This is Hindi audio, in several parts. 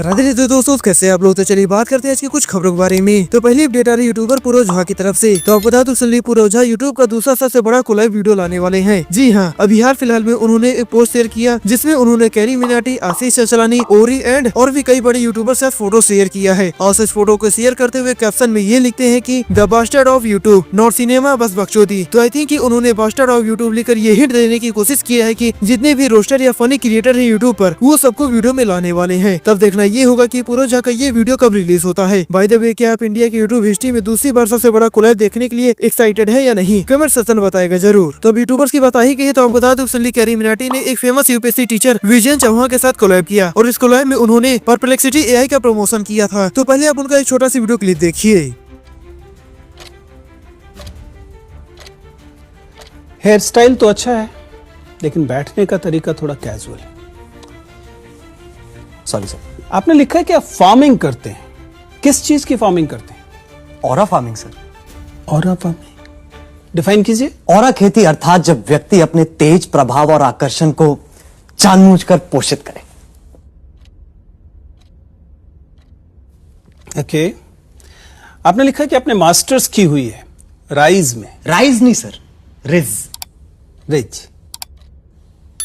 राधे राधे दोस्तों, कैसे आप लोग। तो चलिए बात करते हैं आज की कुछ खबरों के बारे में। तो पहली अपडेट आ रही यूट्यूबर पूरव झा की तरफ से। तो आप बता दो संदीप पूरव झा यूट्यूब का दूसरा सबसे बड़ा कोलैब वीडियो लाने वाले हैं। जी हाँ, अभी हाल फिलहाल में उन्होंने एक पोस्ट शेयर किया जिसमें उन्होंने कैरी मिनाटी, आशीष चंचलानी, ओरी एंड और भी कई बड़े यूट्यूबर से फोटो शेयर किया है। और इस फोटो को शेयर करते हुए कैप्शन में ये लिखते हैं कि the bastard of YouTube, not cinema बस बकचोदी। तो आई थिंक कि उन्होंने बास्टर्ड ऑफ यूट्यूब लिखकर ये हिंट देने की कोशिश किया है कि जितने भी रोस्टर या फनी क्रिएटर है यूट्यूब पर, वो सबको वीडियो में लाने वाले हैं। तब देखना ये होगा कि पूरव झा का ये वीडियो कब रिलीज होता है। बाय द वे, क्या आप इंडिया की यूट्यूब हिस्ट्री में दूसरी बार सबसे बड़ा कोलैब देखने के लिए एक्साइटेड है या नहीं, कमेंट सेक्शन में बताएगा जरूर। तो यूट्यूबर्स की बात ही गई है तो आपको बता दूं संदीप कैरी मिनाटी ने एक famous UPSC teacher Vijayan Chauhan के साथ कोलैब किया और इस कोलैब में उन्होंने परप्लेक्सिटी एआई का प्रमोशन किया था। तो पहले आप उनका एक छोटा सा वीडियो क्लिप देखिए। हेयर स्टाइल तो अच्छा है लेकिन बैठने का तरीका थोड़ा कैजुअल है। Sorry sir. आपने लिखा है कि आप फार्मिंग करते हैं। किस चीज की फार्मिंग करते हैं? Aura farming sir. Aura farming define कीजिए। ऑरा खेती अर्थात जब व्यक्ति अपने तेज प्रभाव और आकर्षण को जानबूझकर पोषित करे। ओके। आपने लिखा है कि आपने मास्टर्स की हुई है राइज में। राइज नहीं सर, रिज। रिज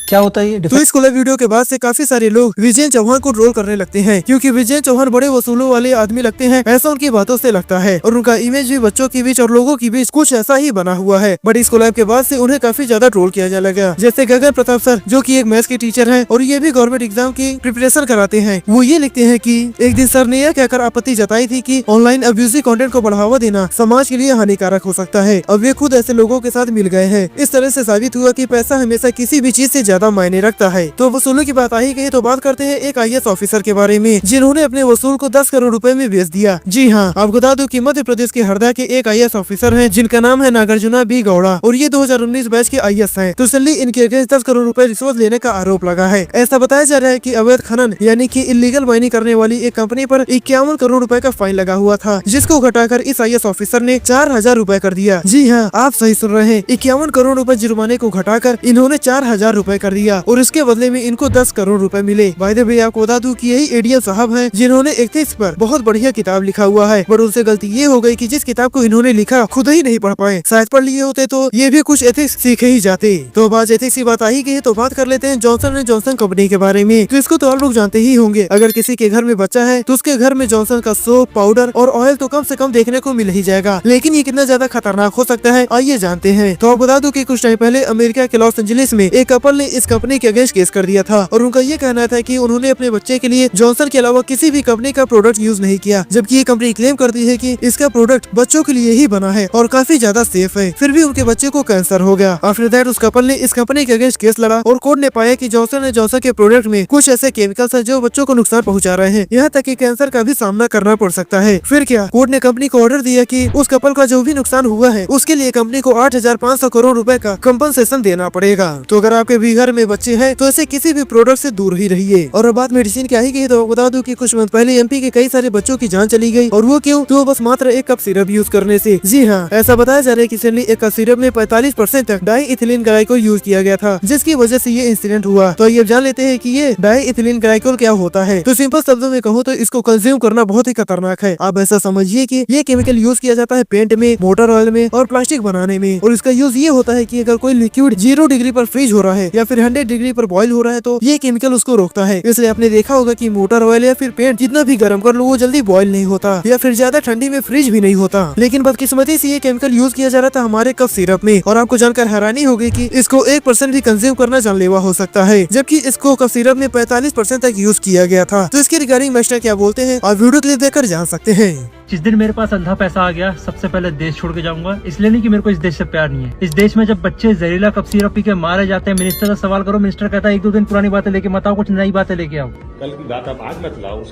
क्या होता है ये? तो इस कोलैब वीडियो के बाद से काफी सारे लोग विजयन चौहान को ट्रोल करने लगते हैं क्योंकि विजयन चौहान बड़े वसूलों वाले आदमी लगते हैं, ऐसा उनकी बातों से लगता है। और उनका इमेज भी बच्चों के बीच और लोगों के बीच कुछ ऐसा ही बना हुआ है। बट इस कोलैब के बाद से उन्हें काफी ज्यादा ट्रोल किया जाने लगा। जैसे गगन प्रताप सर, जो की एक मैथ्स के टीचर है और ये भी गवर्नमेंट एग्जाम की प्रिपरेशन कराते हैं, वो ये लिखते हैं कि एक दिन सर ने यह कहकर आपत्ति जताई थी कि ऑनलाइन अब्यूजिव कंटेंट को बढ़ावा देना समाज के लिए हानिकारक हो सकता है। अब वे खुद ऐसे लोगों के साथ मिल गए हैं। इस तरह से साबित हुआ कि पैसा हमेशा किसी भी चीज से ज्यादा मायने रखता है। तो वसूलों की बात आई गई तो बात करते हैं एक आईएएस ऑफिसर के बारे में जिन्होंने अपने वसूल को 10 करोड़ रुपए में बेच दिया। जी हाँ, आपको बता दूं कि मध्य प्रदेश के हरदा के एक आईएएस ऑफिसर हैं जिनका नाम है नागार्जुना बी गौड़ा और ये 2019 बैच के आईएएस हैं। तो सली इनके अगेंस्ट 10 करोड़ रुपए रिश्वत लेने का आरोप लगा है। ऐसा बताया जा रहा है कि अवैध खनन यानी कि इलीगल माइनिंग करने वाली एक कंपनी पर 51 करोड़ रुपए का फाइन लगा हुआ था, जिसको घटाकर इस आईएएस ऑफिसर ने 4000 रुपए कर दिया। जी हाँ, आप सही सुन रहे हैं, 51 करोड़ रुपए जुर्माने को घटाकर इन्होंने 4000 रुपए कर दिया और इसके बदले में इनको 10 करोड़ रुपए मिले। बाय द वे, आपको बता दूं कि यही एडीएम साहब हैं जिन्होंने एथिक्स पर बहुत बढ़िया किताब लिखा हुआ है। बट उनसे गलती ये हो गई कि जिस किताब को इन्होंने लिखा खुद ही नहीं पढ़ पाए। शायद पढ़ लिए होते तो ये भी कुछ एथिक्स सीखे ही जाते। तो आज एथिक्स की बात आई गई है तो बात कर लेते हैं जॉनसन एंड जॉनसन कंपनी के बारे में। तो इसको तो आप लोग जानते ही होंगे। अगर किसी के घर में बच्चा है तो उसके घर में जॉनसन का सोप, पाउडर और ऑयल तो कम से कम देखने को मिल ही जाएगा। लेकिन ये कितना ज्यादा खतरनाक हो सकता है आइए जानते हैं। तो आप बता दूं कि कुछ टाइम पहले अमेरिका के लॉस एंजलिस में एक कपल ने इस कंपनी के अगेंस्ट केस कर दिया था और उनका ये कहना था कि उन्होंने अपने बच्चे के लिए जॉनसन के अलावा किसी भी कंपनी का प्रोडक्ट यूज नहीं किया, जबकि ये कंपनी क्लेम करती है कि इसका प्रोडक्ट बच्चों के लिए ही बना है और काफी ज्यादा सेफ है। फिर भी उनके बच्चे को कैंसर हो गया। आफ्टर दैट उस कपल ने इस कंपनी के अगेंस्ट केस लड़ा और कोर्ट ने पाया कि जॉनसन एंड जॉनसन के प्रोडक्ट में कुछ ऐसे केमिकल्स हैं जो बच्चों को नुकसान पहुंचा रहे हैं, यहाँ तक कि कैंसर का भी सामना करना पड़ सकता है। फिर क्या, कोर्ट ने कंपनी को ऑर्डर दिया कि उस कपल का जो भी नुकसान हुआ है उसके लिए कंपनी को 8500 करोड़ रुपए का कंपनसेशन देना पड़ेगा। तो अगर आपके भी घर में बच्चे हैं तो ऐसे किसी भी प्रोडक्ट से दूर ही रहिए। और बात मेडिसिन की आई गई तो बता दूं कि कुछ मंथ पहले एमपी के कई सारे बच्चों की जान चली गई और वो क्यों, तो बस मात्र 1 कप सिरप यूज करने से। जी हाँ, ऐसा बताया जा रहा है कि रिसेंटली एक कप सिरप में 45% तक डाई इथिलीन ग्लाइकोल यूज किया गया था, जिसकी वजह से ये इंसिडेंट हुआ। तो ये जान लेते हैं कि ये डाई इथिलीन ग्लाइकोल क्या होता है। तो सिंपल शब्दों में कहूँ तो इसको कंज्यूम करना बहुत ही खतरनाक है। आप ऐसा समझिए कि ये केमिकल यूज किया जाता है पेंट में, मोटर ऑयल में और प्लास्टिक बनाने में। और इसका यूज ये होता है कि अगर कोई लिक्विड 0 डिग्री पर फ्रीज हो रहा है या फिर 100 डिग्री पर बॉईल हो रहा है तो ये केमिकल उसको रोकता है। इसलिए आपने देखा होगा कि मोटर ऑयल या फिर पेंट जितना भी गर्म कर लो वो जल्दी बॉईल नहीं होता या फिर ज्यादा ठंडी में फ्रीज भी नहीं होता। लेकिन बदकिस्मती से ये केमिकल यूज किया जा रहा था हमारे कफ सिरप में और आपको जानकर हैरानी होगी कि इसको 1% भी कंज्यूम करना जानलेवा हो सकता है, जबकि इसको कफ सिरप में 45% तक यूज किया गया था। तो इसके रिगार्डिंग मास्टर क्या बोलते हैं आप वीडियो क्लिप देखकर जान सकते हैं। जिस दिन मेरे पास अंधा पैसा आ गया सबसे पहले देश छोड़ के जाऊंगा। इसलिए नहीं कि मेरे को इस देश से प्यार नहीं है। इस देश में जब बच्चे जहरीला कफ सिरप पी के मारे जाते हैं, मिनिस्टर से सवाल करो, मिनिस्टर कहता है 1-2 दिन पुरानी बातें लेके मत आओ, कुछ नई बातें लेके आओ। कल की बात आप आज मत लाओ,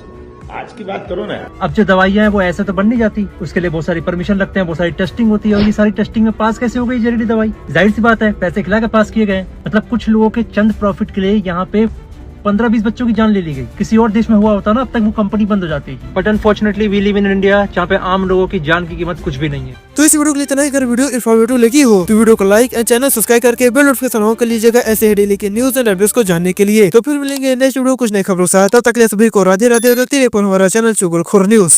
आज की बात करो ना। अब जो दवाइयाँ हैं वो ऐसे तो बन नहीं जाती, उसके लिए बहुत सारी परमिशन लगते हैं, बहुत सारी टेस्टिंग होती है और ये सारी टेस्टिंग में पास कैसे हो गई जहरीली दवाई? जाहिर सी बात है पैसे खिला के पास किए गए। मतलब कुछ लोगों के चंद प्रॉफिट के लिए यहाँ पे 15-20 बच्चों की जान ले ली गई। किसी और देश में हुआ होता ना, अब तक वो कंपनी बंद हो जाती। But unfortunately we live in India, जहाँ पे आम लोगों की जान की कीमत कुछ भी नहीं है। तो इस वीडियो के लिए इतना ही। अगर वीडियो इन्फॉर्मेटिव लगी हो तो वीडियो को लाइक एंड चैनल सब्सक्राइब करके बेल नोटिफिकेशन ऑन कर लीजिएगा ऐसे ही डेली के न्यूज एंड अपडेट्स को जानने के लिए। तो फिर मिलेंगे नेक्स्ट वीडियो कुछ नई खबरों के साथ। तब तक के लिए सभी को राधे राधे और देखते रहिए हमारा चैनल चुगलखोर न्यूज।